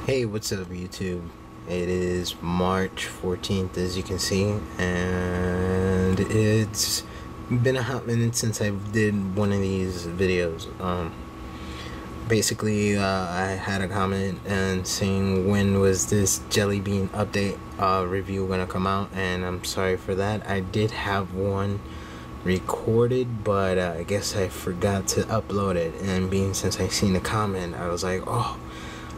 Hey, what's up YouTube? It is March 14th, as you can see, and it's been a hot minute since I did one of these videos. Basically, I had a comment and saying when was this JellyBean update review gonna come out, and I'm sorry for that. I did have one recorded, but I guess I forgot to upload it, and being since I seen the comment, I was like, oh,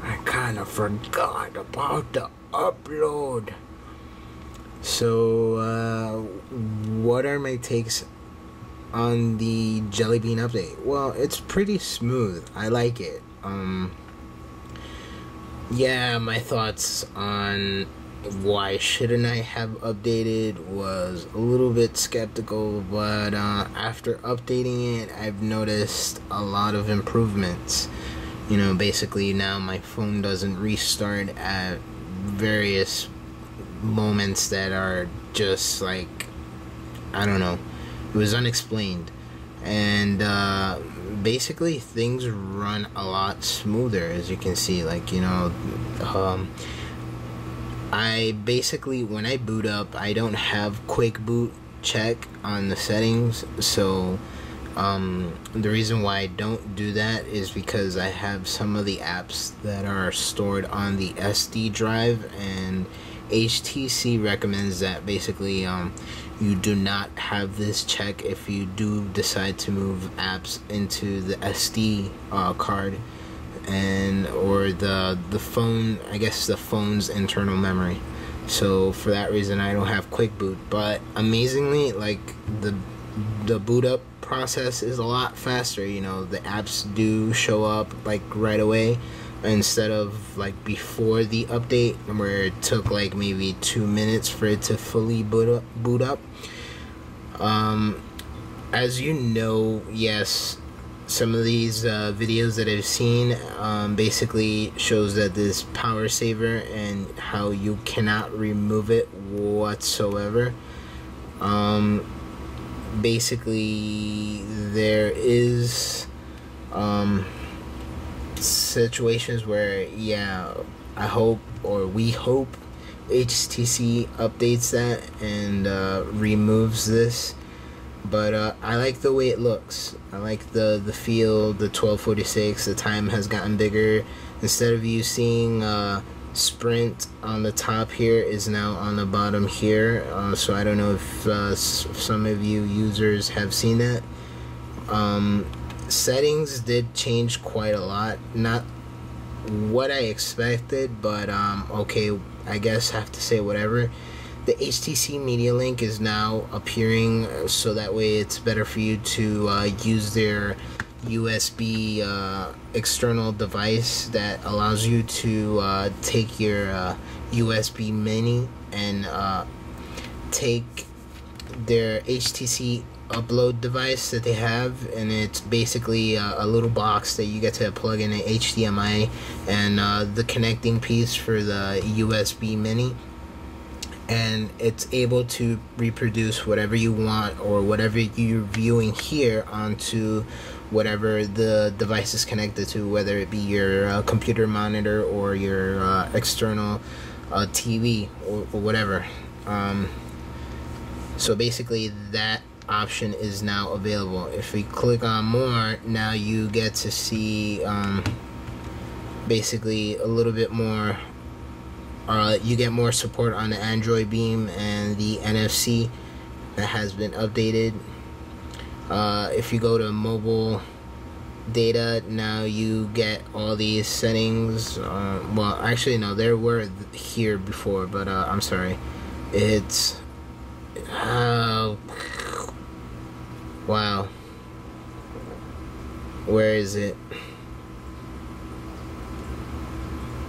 I kind of forgot about the upload. So what are my takes on the JellyBean update? Well, it's pretty smooth. I like it. Yeah, my thoughts on why shouldn't I have updated was a little bit skeptical, but after updating it, I've noticed a lot of improvements. You know, basically now my phone doesn't restart at various moments that are just like, I don't know, it was unexplained. And basically things run a lot smoother, as you can see. Like, you know, I basically, when I boot up, I don't have quick boot check on the settings, so the reason why I don't do that is because I have some of the apps that are stored on the SD drive, and HTC recommends that basically you do not have this check if you do decide to move apps into the SD card and or the phone, I guess the phone's internal memory. So for that reason I don't have quick boot, but amazingly, like, the boot up process is a lot faster. You know, the apps do show up like right away instead of like before the update where it took like maybe 2 minutes for it to fully boot up. As you know, yes, some of these videos that I've seen basically shows that this power saver and how you cannot remove it whatsoever. Basically there is situations where, yeah, I hope, or we hope, HTC updates that and removes this. But I like the way it looks. I like the feel. The 1246, the time has gotten bigger. Instead of you seeing Sprint on the top here, is now on the bottom here. So I don't know if some of you users have seen that. Settings did change quite a lot. Not what I expected, but okay, I guess I have to say whatever. The HTC Media Link is now appearing, so that way it's better for you to use their USB external device that allows you to take your USB mini and take their HTC upload device that they have, and it's basically a little box that you get to plug in an HDMI and the connecting piece for the USB mini, and it's able to reproduce whatever you want or whatever you're viewing here onto whatever the device is connected to, whether it be your computer monitor or your external TV or whatever. So basically that option is now available. If we click on more, now you get to see basically a little bit more. You get more support on the Android Beam and the NFC that has been updated. If you go to mobile data, now you get all these settings. Well, actually no, there were here before, but I'm sorry. It's wow. Where is it?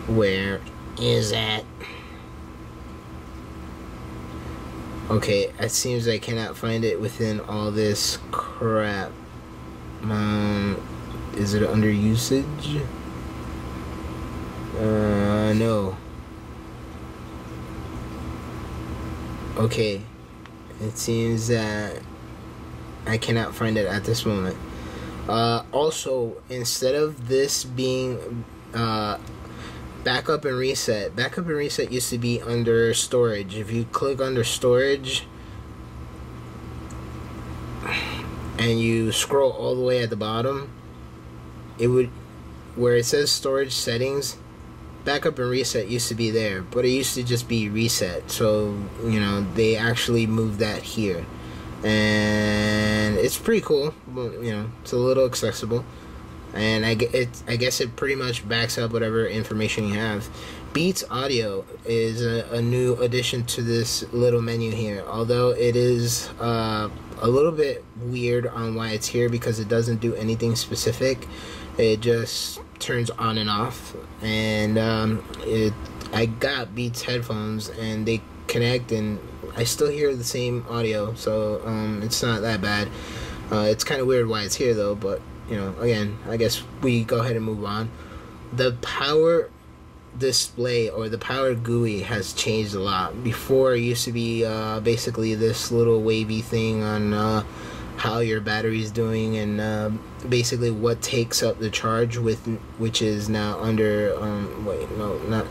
Where is that? Okay, it seems I cannot find it within all this crap. Is it under usage? No. Okay, it seems that I cannot find it at this moment. Also, instead of this being backup and reset. Backup and reset used to be under storage. If you click under storage and you scroll all the way at the bottom, it would, where it says storage settings, backup and reset used to be there, but it used to just be reset. So, you know, they actually moved that here, and it's pretty cool. You know, it's a little accessible, and I guess it pretty much backs up whatever information you have. Beats Audio is a new addition to this little menu here, although it is a little bit weird on why it's here, because it doesn't do anything specific. It just turns on and off, and I got Beats headphones and they connect and I still hear the same audio, so it's not that bad. It's kind of weird why it's here though, but you know, again, I guess we go ahead and move on. The power display, or the power GUI, has changed a lot. Before, it used to be basically this little wavy thing on how your battery is doing, and basically what takes up the charge, with which is now under wait, no, not,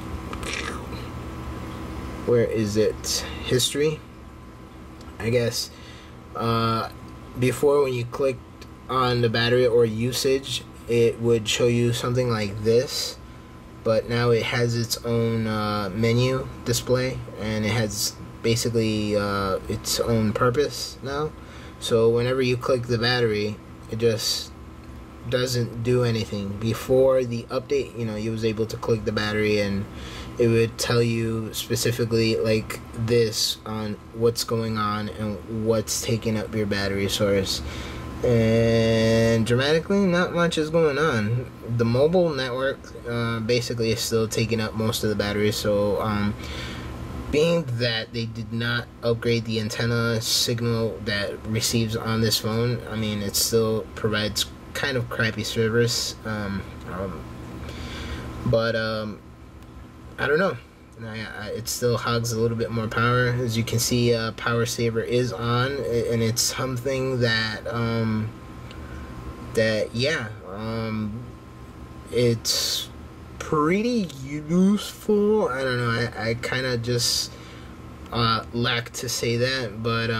where is it, history, I guess. Before, when you clicked on the battery or usage, it would show you something like this, but now it has its own menu display, and it has basically its own purpose now. So whenever you click the battery, it just doesn't do anything. Before the update, you know, you was able to click the battery and it would tell you specifically like this on what's going on and what's taking up your battery source. And dramatically, not much is going on. The mobile network basically is still taking up most of the battery, so being that they did not upgrade the antenna signal that receives on this phone, I mean, it still provides kind of crappy service. But I don't know. It still hogs a little bit more power. As you can see, power saver is on, and it's something that it's pretty useful. I don't know, I kind of just lack to say that, but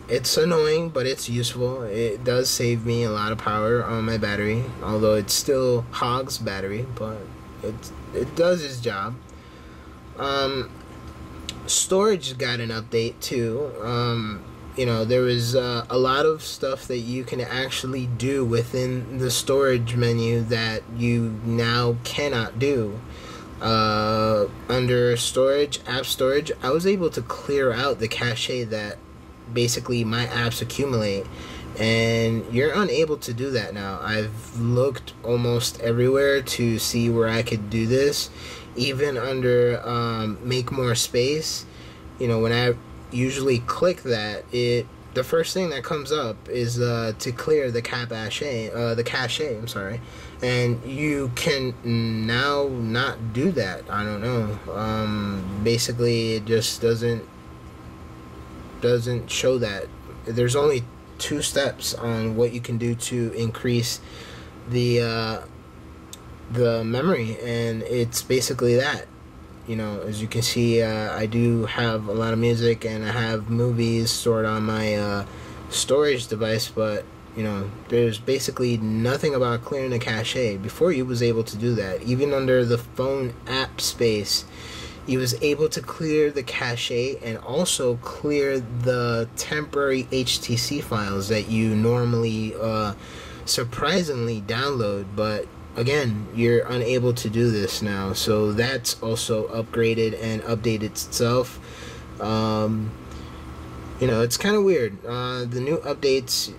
it's annoying, but it's useful. It does save me a lot of power on my battery, although it still hogs battery, but it does its job. Storage got an update too. You know, there was a lot of stuff that you can actually do within the storage menu that you now cannot do. Under storage, app storage, I was able to clear out the cache that basically my apps accumulate, and you're unable to do that now. I've looked almost everywhere to see where I could do this. Even under make more space, you know, when I usually click that, the first thing that comes up is to clear the cache, I'm sorry, and you can now not do that. I don't know. Basically, it just doesn't show that. There's only 2 steps on what you can do to increase the memory, and it's basically that. You know, as you can see, I do have a lot of music and I have movies stored on my storage device, but you know, there's basically nothing about clearing the cache. Before, you was able to do that. Even under the phone app space, you was able to clear the cache and also clear the temporary HTC files that you normally surprisingly download, but again, you're unable to do this now. So that's also upgraded and updated itself. You know, it's kind of weird. The new updates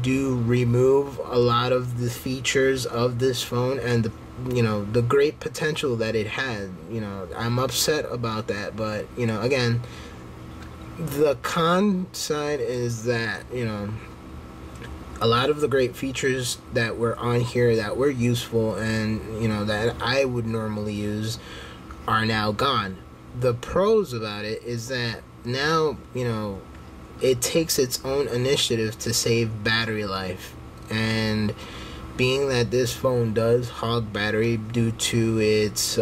do remove a lot of the features of this phone and the great potential that it had. You know, I'm upset about that, but you know, again, the con side is that, you know, a lot of the great features that were on here that were useful and, you know, that I would normally use are now gone. The pros about it is that now, you know, it takes its own initiative to save battery life. And being that this phone does hog battery due to its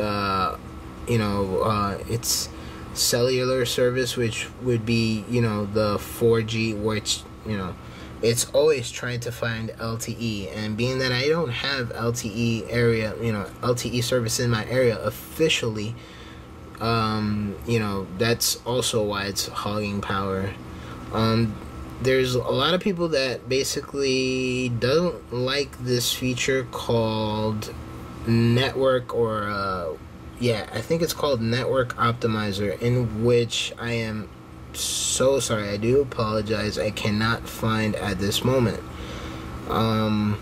its cellular service, which would be the 4G, which it's always trying to find LTE, and being that I don't have LTE service in my area officially, that's also why it's hogging power. There's a lot of people that basically don't like this feature called network, or I think it's called network optimizer, in which I am so sorry, I do apologize, I cannot find at this moment. I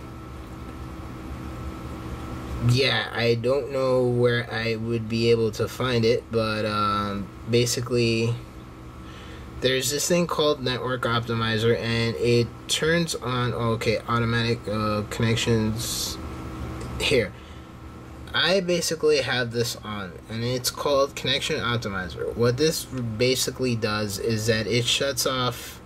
don't know where I would be able to find it, but basically there's this thing called network optimizer, and it turns on automatic connections. Here, I basically have this on, and it's called connection optimizer. What this basically does is that it shuts off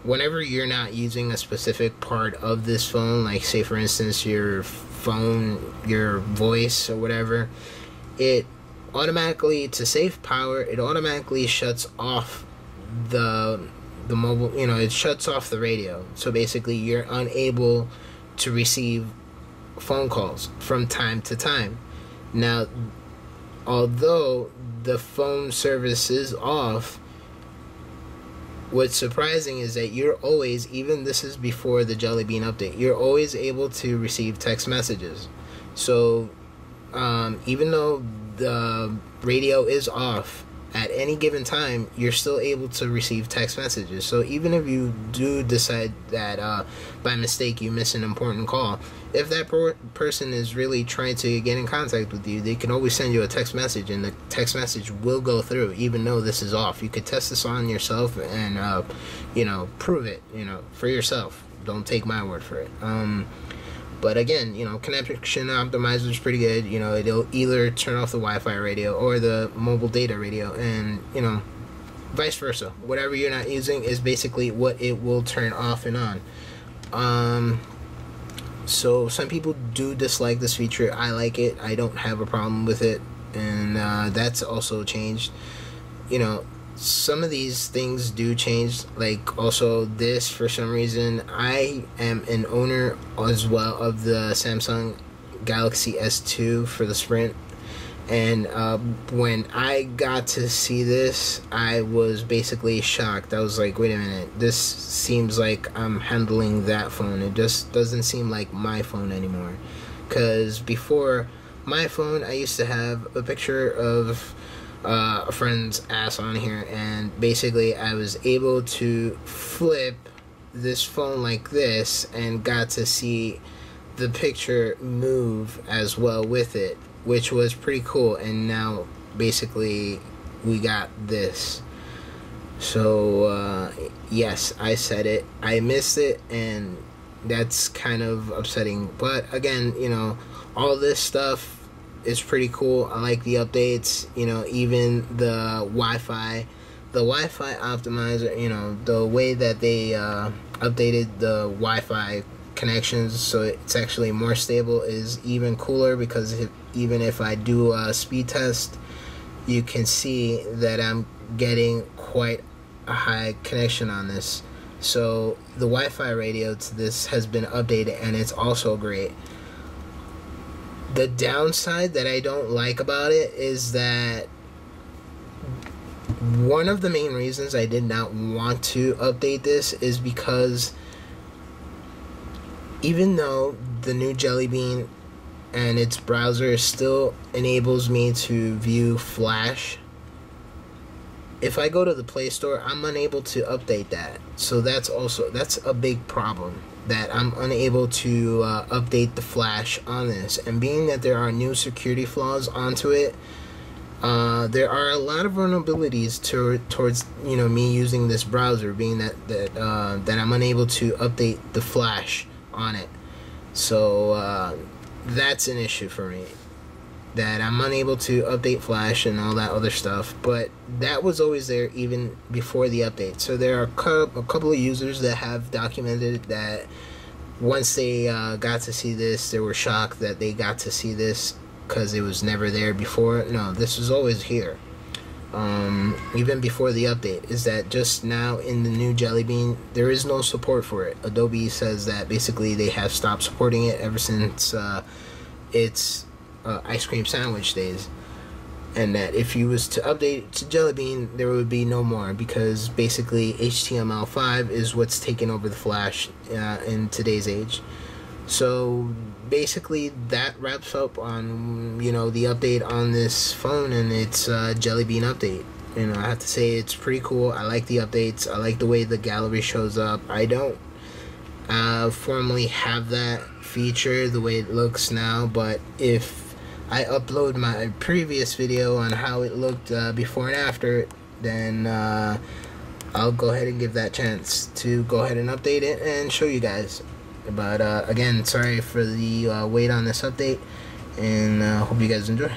whenever you're not using a specific part of this phone, like say for instance your phone, your voice or whatever. It automatically, to save power, it automatically shuts off the mobile, it shuts off the radio. So basically you're unable to receive phone calls from time to time. Now, although the phone service is off, what's surprising is that you're always, even this is before the JellyBean update, you're always able to receive text messages. So even though the radio is off, at any given time you're still able to receive text messages. So even if you do decide that by mistake you miss an important call, if that person is really trying to get in contact with you, they can always send you a text message, and the text message will go through even though this is off. You could test this on yourself and prove it for yourself. Don't take my word for it. But again, connection optimizer is pretty good. It'll either turn off the Wi-Fi radio or the mobile data radio, and vice versa. Whatever you're not using is basically what it will turn off and on. So some people do dislike this feature. I like it. I don't have a problem with it, and that's also changed. Some of these things do change, like also this, for some reason. I am an owner as well of the Samsung Galaxy S2 for the Sprint, and when I got to see this, I was basically shocked. I was like, wait a minute, this seems like I'm handling that phone. It just doesn't seem like my phone anymore, because before my phone I used to have a picture of a friend's ass on here, and basically I was able to flip this phone like this and got to see the picture move as well with it, which was pretty cool. And now basically we got this. So yes, I said it, I missed it, and that's kind of upsetting. But again, all this stuff is pretty cool. I like the updates, even the Wi-Fi optimizer, the way that they updated the Wi-Fi connections so it's actually more stable is even cooler, because even if I do a speed test, you can see that I'm getting quite a high connection on this. So the Wi-Fi radio to this has been updated, and it's also great. The downside that I don't like about it is that one of the main reasons I did not want to update this is because even though the new JellyBean and its browser still enables me to view Flash, if I go to the Play Store, I'm unable to update that. So that's a big problem, that I'm unable to update the Flash on this. And being that there are new security flaws onto it, there are a lot of vulnerabilities towards me using this browser, being that I'm unable to update the Flash on it. So that's an issue for me, that I'm unable to update Flash and all that other stuff. But that was always there even before the update. So there are a couple of users that have documented that once they got to see this, they were shocked that they got to see this because it was never there before. No, this was always here. Even before the update, is that just now in the new JellyBean, there is no support for it. Adobe says that basically they have stopped supporting it ever since its ice cream sandwich days, and that if you was to update to JellyBean, there would be no more, because basically HTML5 is what's taking over the Flash in today's age. So basically that wraps up on, you know, the update on this phone and its JellyBean update. You know, I have to say it's pretty cool. I like the updates. I like the way the gallery shows up. I don't formally have that feature the way it looks now, but if I upload my previous video on how it looked before and after, then I'll go ahead and give that chance to go ahead and update it and show you guys. But again, sorry for the wait on this update, and hope you guys enjoy.